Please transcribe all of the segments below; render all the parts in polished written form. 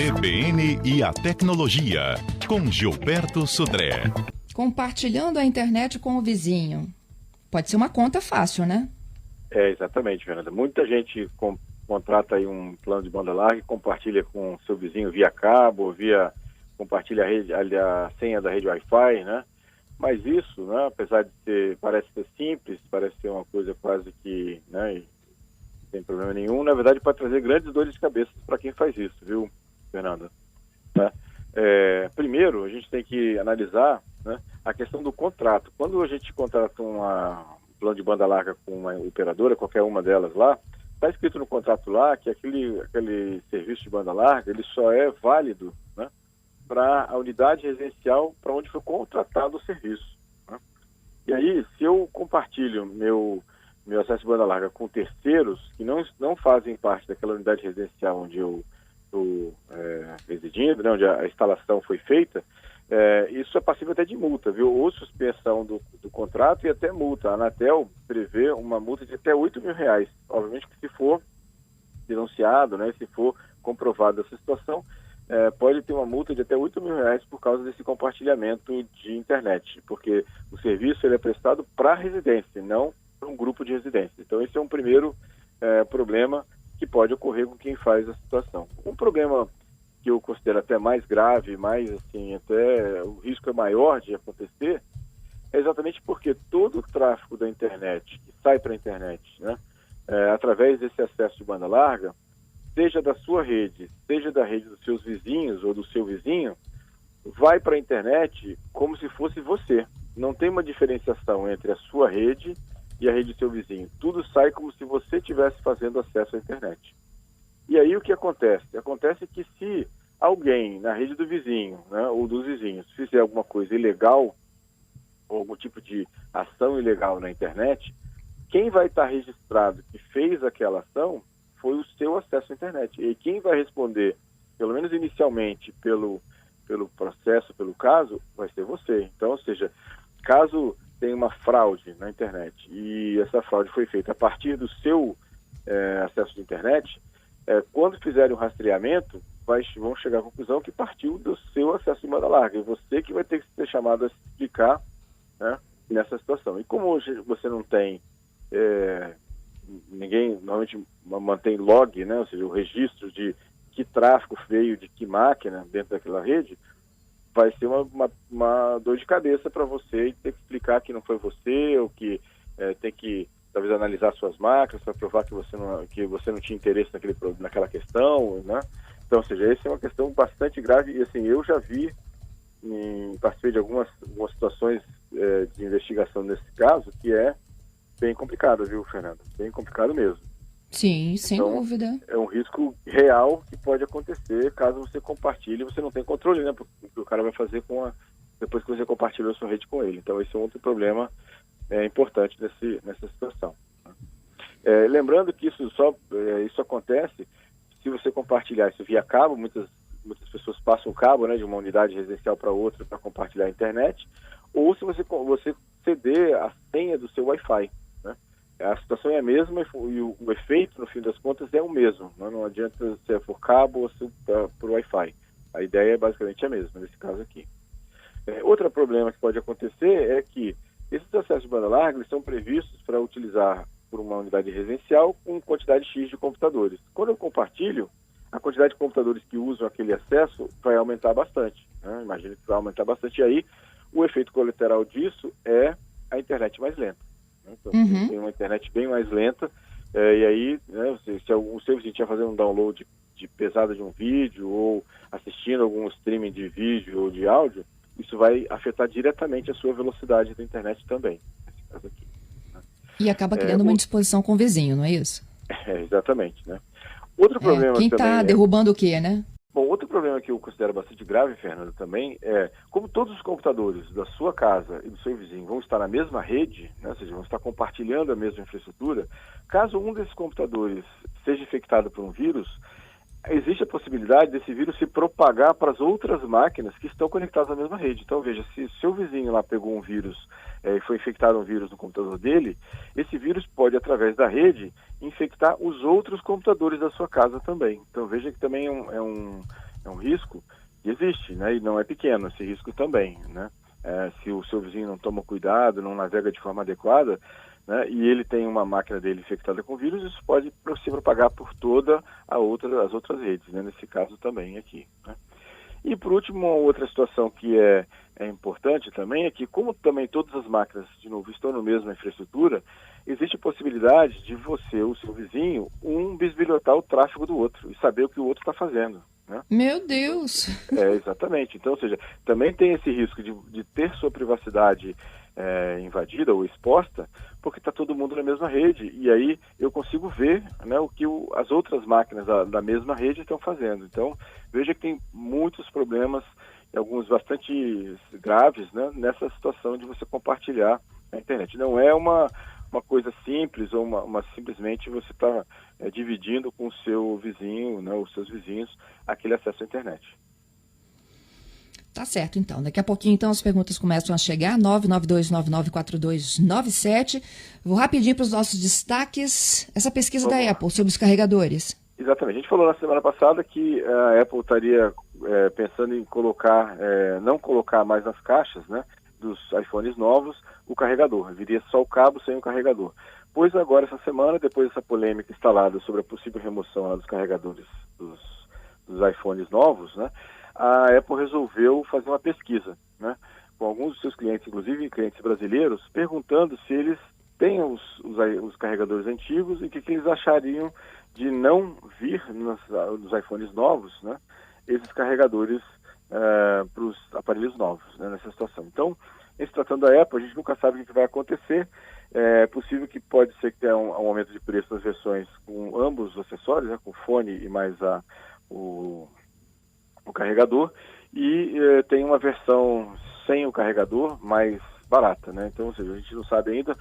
CBN e a tecnologia, com Gilberto Sudré. Compartilhando a internet com o vizinho. Pode ser uma conta fácil, né? Exatamente, Fernanda. Muita gente contrata aí um plano de banda larga e compartilha com seu vizinho via cabo, compartilha a senha da rede Wi-Fi, né? Mas isso, né, apesar de parece ser simples, parece ser uma coisa quase que, né, sem problema nenhum, na verdade pode trazer grandes dores de cabeça para quem faz isso, viu, Fernanda? Né? Primeiro, a gente tem que analisar, né, a questão do contrato. Quando a gente contrata um plano de banda larga com uma operadora, qualquer uma delas lá, está escrito no contrato lá que aquele serviço de banda larga, ele só é válido, né, para a unidade residencial para onde foi contratado o serviço. Né? E aí, se eu compartilho meu acesso de banda larga com terceiros que não fazem parte daquela unidade residencial onde eu estou residindo, né, onde a instalação foi feita, isso é passível até de multa, viu? Ou suspensão do contrato e até multa. A Anatel prevê uma multa de até R$8.000. Obviamente que se for denunciado, né, se for comprovada essa situação, pode ter uma multa de até R$8.000 por causa desse compartilhamento de internet, porque o serviço ele é prestado para a residência, não para um grupo de residência. Então esse é um primeiro problema que pode ocorrer com quem faz a situação. Um problema que eu considero até mais grave, mais assim, até o risco é maior de acontecer, é exatamente porque todo o tráfego da internet, que sai para a internet, né, através desse acesso de banda larga, seja da sua rede, seja da rede dos seus vizinhos ou do seu vizinho, vai para a internet como se fosse você. Não tem uma diferenciação entre a sua rede e a rede do seu vizinho. Tudo sai como se você estivesse fazendo acesso à internet. E aí o que acontece? Acontece que se alguém na rede do vizinho, né, ou dos vizinhos fizer alguma coisa ilegal, ou algum tipo de ação ilegal na internet, quem vai estar registrado que fez aquela ação foi o seu acesso à internet. E quem vai responder, pelo menos inicialmente, pelo processo, pelo caso, vai ser você. Então, ou seja, caso tenha uma fraude na internet e essa fraude foi feita a partir do seu acesso de internet, quando fizerem o rastreamento, vão chegar à conclusão que partiu do seu acesso de banda larga. E você que vai ter que ser chamado a explicar, né, nessa situação. E como hoje você não tem... ninguém normalmente mantém log, né, ou seja, o registro de que tráfego veio de que máquina dentro daquela rede, vai ser uma dor de cabeça para você e ter que explicar que não foi você, ou que tem que talvez analisar suas máquinas para provar que você não tinha interesse naquela questão, né? Então, ou seja, essa é uma questão bastante grave e assim, eu já participei de algumas situações de investigação nesse caso, que é bem complicado, viu, Fernanda? Bem complicado mesmo. Sim, sem dúvida. É um risco real que pode acontecer caso você compartilhe e você não tem controle, né? Porque o cara vai fazer depois que você compartilhou a sua rede com ele. Então, esse é um outro problema importante nessa situação. Lembrando que isso acontece se você compartilhar isso via cabo. Muitas pessoas passam o cabo, né, de uma unidade residencial para outra para compartilhar a internet, ou se você ceder a senha do seu Wi-Fi. A situação é a mesma e o efeito, no fim das contas, é o mesmo. Não adianta se é por cabo ou se é por Wi-Fi. A ideia é basicamente a mesma, nesse caso aqui. Outro problema que pode acontecer é que esses acessos de banda larga eles são previstos para utilizar por uma unidade residencial com quantidade X de computadores. Quando eu compartilho, a quantidade de computadores que usam aquele acesso vai aumentar bastante. Né? Imagino que vai aumentar bastante. E aí, o efeito colateral disso é a internet mais lenta. Então, tem uma internet bem mais lenta, e aí, né, se o seu vizinho estiver fazendo um download de pesada de um vídeo, ou assistindo algum streaming de vídeo ou de áudio, isso vai afetar diretamente a sua velocidade da internet também, nesse caso aqui. Né? E acaba criando uma indisposição com o vizinho, não é isso? Exatamente, né? Outro problema quem está derrubando o quê, né? Bom, outro problema que eu considero bastante grave, Fernando, também como todos os computadores da sua casa e do seu vizinho vão estar na mesma rede, né, ou seja, vão estar compartilhando a mesma infraestrutura, caso um desses computadores seja infectado por um vírus, existe a possibilidade desse vírus se propagar para as outras máquinas que estão conectadas à mesma rede. Então, veja, se seu vizinho lá pegou um vírus e foi infectado um vírus no computador dele, esse vírus pode, através da rede, infectar os outros computadores da sua casa também. Então, veja que também É um risco que existe, né? E não é pequeno esse risco também, né? Se o seu vizinho não toma cuidado, não navega de forma adequada, né, e ele tem uma máquina dele infectada com vírus, isso pode se propagar por todas as outras redes, né? Nesse caso também aqui, né? E por último, uma outra situação que é importante também é que, como também todas as máquinas, de novo, estão na mesma infraestrutura, existe a possibilidade de você, o seu vizinho, bisbilhotar o tráfego do outro e saber o que o outro está fazendo, né? Meu Deus! Exatamente. Então, ou seja, também tem esse risco de ter sua privacidade invadida ou exposta, porque está todo mundo na mesma rede, e aí eu consigo ver, né, o que as outras máquinas da mesma rede estão fazendo. Então, veja que tem muitos problemas, alguns bastante graves, né, nessa situação de você compartilhar a internet. Não é uma coisa simples, ou simplesmente você está dividindo com o seu vizinho, né, os seus vizinhos, aquele acesso à internet. Tá certo, então. Daqui a pouquinho, então, as perguntas começam a chegar. 992994297. Vou rapidinho para os nossos destaques. Essa pesquisa da Apple sobre os carregadores. Exatamente. A gente falou na semana passada que a Apple estaria pensando em não colocar mais nas caixas, né, dos iPhones novos o carregador. Viria só o cabo sem o carregador. Pois agora, essa semana, depois dessa polêmica instalada sobre a possível remoção dos carregadores dos iPhones novos, né, a Apple resolveu fazer uma pesquisa, né, com alguns dos seus clientes, inclusive clientes brasileiros, perguntando se eles têm os carregadores antigos e o que eles achariam de não vir nos iPhones novos, né, esses carregadores para os aparelhos novos, né, nessa situação. Então, em se tratando da Apple, a gente nunca sabe o que vai acontecer. É possível que pode ser que tenha um aumento de preço nas versões com ambos os acessórios, né, com o fone e mais o carregador, e tem uma versão sem o carregador mais barata, né? Então, ou seja, a gente não sabe ainda,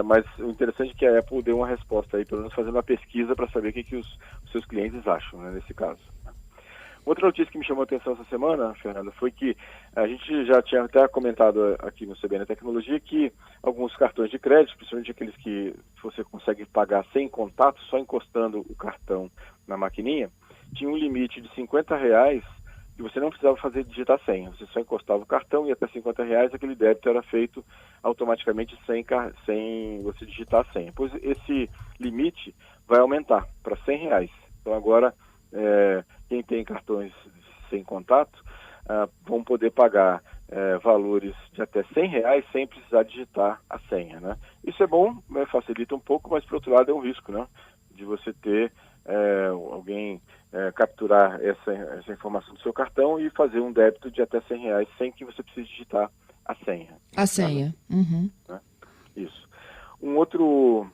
mas o interessante é que a Apple deu uma resposta aí, pelo menos fazendo uma pesquisa para saber o que os seus clientes acham, né, nesse caso. Outra notícia que me chamou a atenção essa semana, Fernanda, foi que a gente já tinha até comentado aqui no CBN Tecnologia que alguns cartões de crédito, principalmente aqueles que você consegue pagar sem contato, só encostando o cartão na maquininha, tinha um limite de R$50 e você não precisava digitar senha. Você só encostava o cartão e até R$50 aquele débito era feito automaticamente sem você digitar a senha. Pois esse limite vai aumentar para R$100. Então agora quem tem cartões sem contato vão poder pagar valores de até R$100 sem precisar digitar a senha, né? Isso é bom, né, facilita um pouco, mas por outro lado é um risco, né, de você ter alguém capturar essa informação do seu cartão e fazer um débito de até R$100 sem que você precise digitar a senha. A senha. Uhum. Né? Isso. Um outro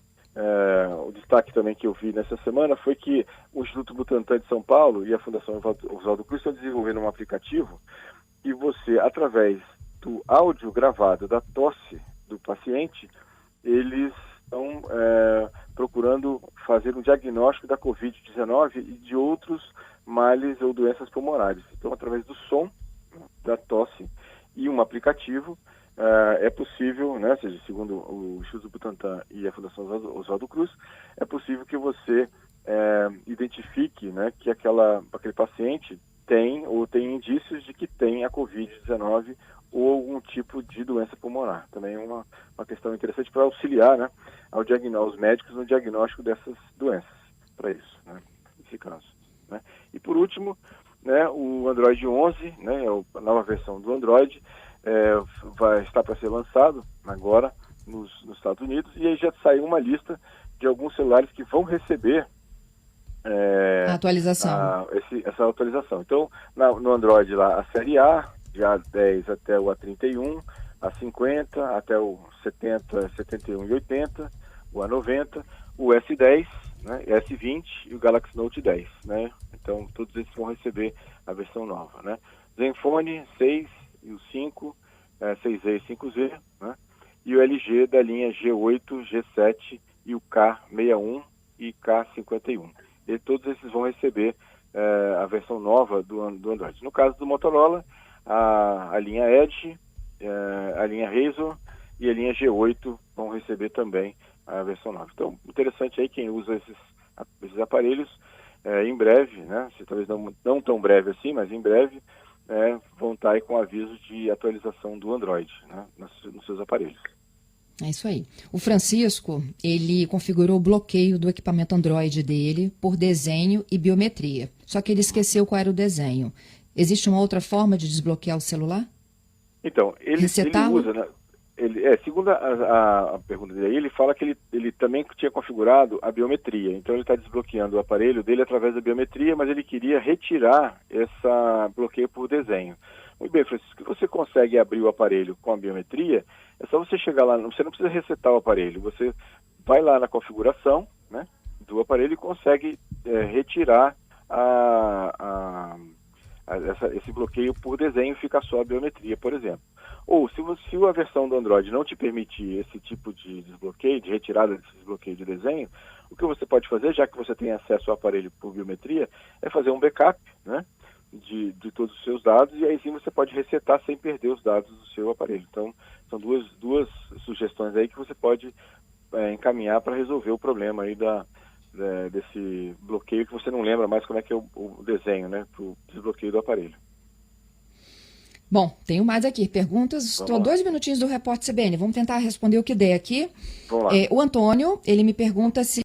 o destaque também que eu vi nessa semana foi que o Instituto Butantan de São Paulo e a Fundação Oswaldo Cruz estão desenvolvendo um aplicativo e você, através do áudio gravado da tosse do paciente, eles estão procurando fazer um diagnóstico da Covid-19 e de outros males ou doenças pulmonares. Então, através do som da tosse e um aplicativo, é possível, né, seja, segundo o Instituto Butantan e a Fundação Oswaldo Cruz, é possível que você identifique, né, que aquele paciente tem indícios de que tem a Covid-19 ou algum tipo de doença pulmonar. Também é uma questão interessante para auxiliar, né, os médicos no diagnóstico dessas doenças, para isso, né, nesse caso. Né. E por último, né, o Android 11, né, a nova versão do Android, vai estar para ser lançado agora nos Estados Unidos, e aí já saiu uma lista de alguns celulares que vão receber a atualização. Essa atualização. Então, no Android lá, a série A, de A10 até o A31, A50 até o 70, 71 e 80, o A90, o S10, né, S20 e o Galaxy Note 10, né? Então, todos esses vão receber a versão nova, né? Zenfone 6 e o 5, 6Z e 5Z, né? E o LG da linha G8, G7 e o K61 e K51. E todos esses vão receber a versão nova do Android. No caso do Motorola, a linha Edge, a linha Razr e a linha G8 vão receber também a versão nova. Então, interessante aí quem usa esses aparelhos, em breve, né, se talvez não tão breve assim, mas em breve, vão estar aí com aviso de atualização do Android, né, nos seus aparelhos. É isso aí. O Francisco, ele configurou o bloqueio do equipamento Android dele por desenho e biometria. Só que ele esqueceu qual era o desenho. Existe uma outra forma de desbloquear o celular? Então, ele usa, né, segundo a pergunta dele, ele fala que ele também tinha configurado a biometria. Então, ele está desbloqueando o aparelho dele através da biometria, mas ele queria retirar esse bloqueio por desenho. Muito bem, Francisco, você consegue abrir o aparelho com a biometria, é só você chegar lá, você não precisa resetar o aparelho, você vai lá na configuração, né, do aparelho e consegue retirar esse bloqueio por desenho, fica só a biometria, por exemplo. Ou se a versão do Android não te permitir esse tipo de desbloqueio, de retirada desse desbloqueio de desenho, o que você pode fazer, já que você tem acesso ao aparelho por biometria, é fazer um backup, né, de todos os seus dados, e aí sim você pode resetar sem perder os dados do seu aparelho. Então, são duas sugestões aí que você pode encaminhar para resolver o problema aí desse bloqueio que você não lembra mais como é que é o desenho, né, para o desbloqueio do aparelho. Bom, tenho mais aqui perguntas. Estou 2 minutinhos do Repórter CBN. Vamos tentar responder o que der aqui. Vamos lá. O Antônio, ele me pergunta se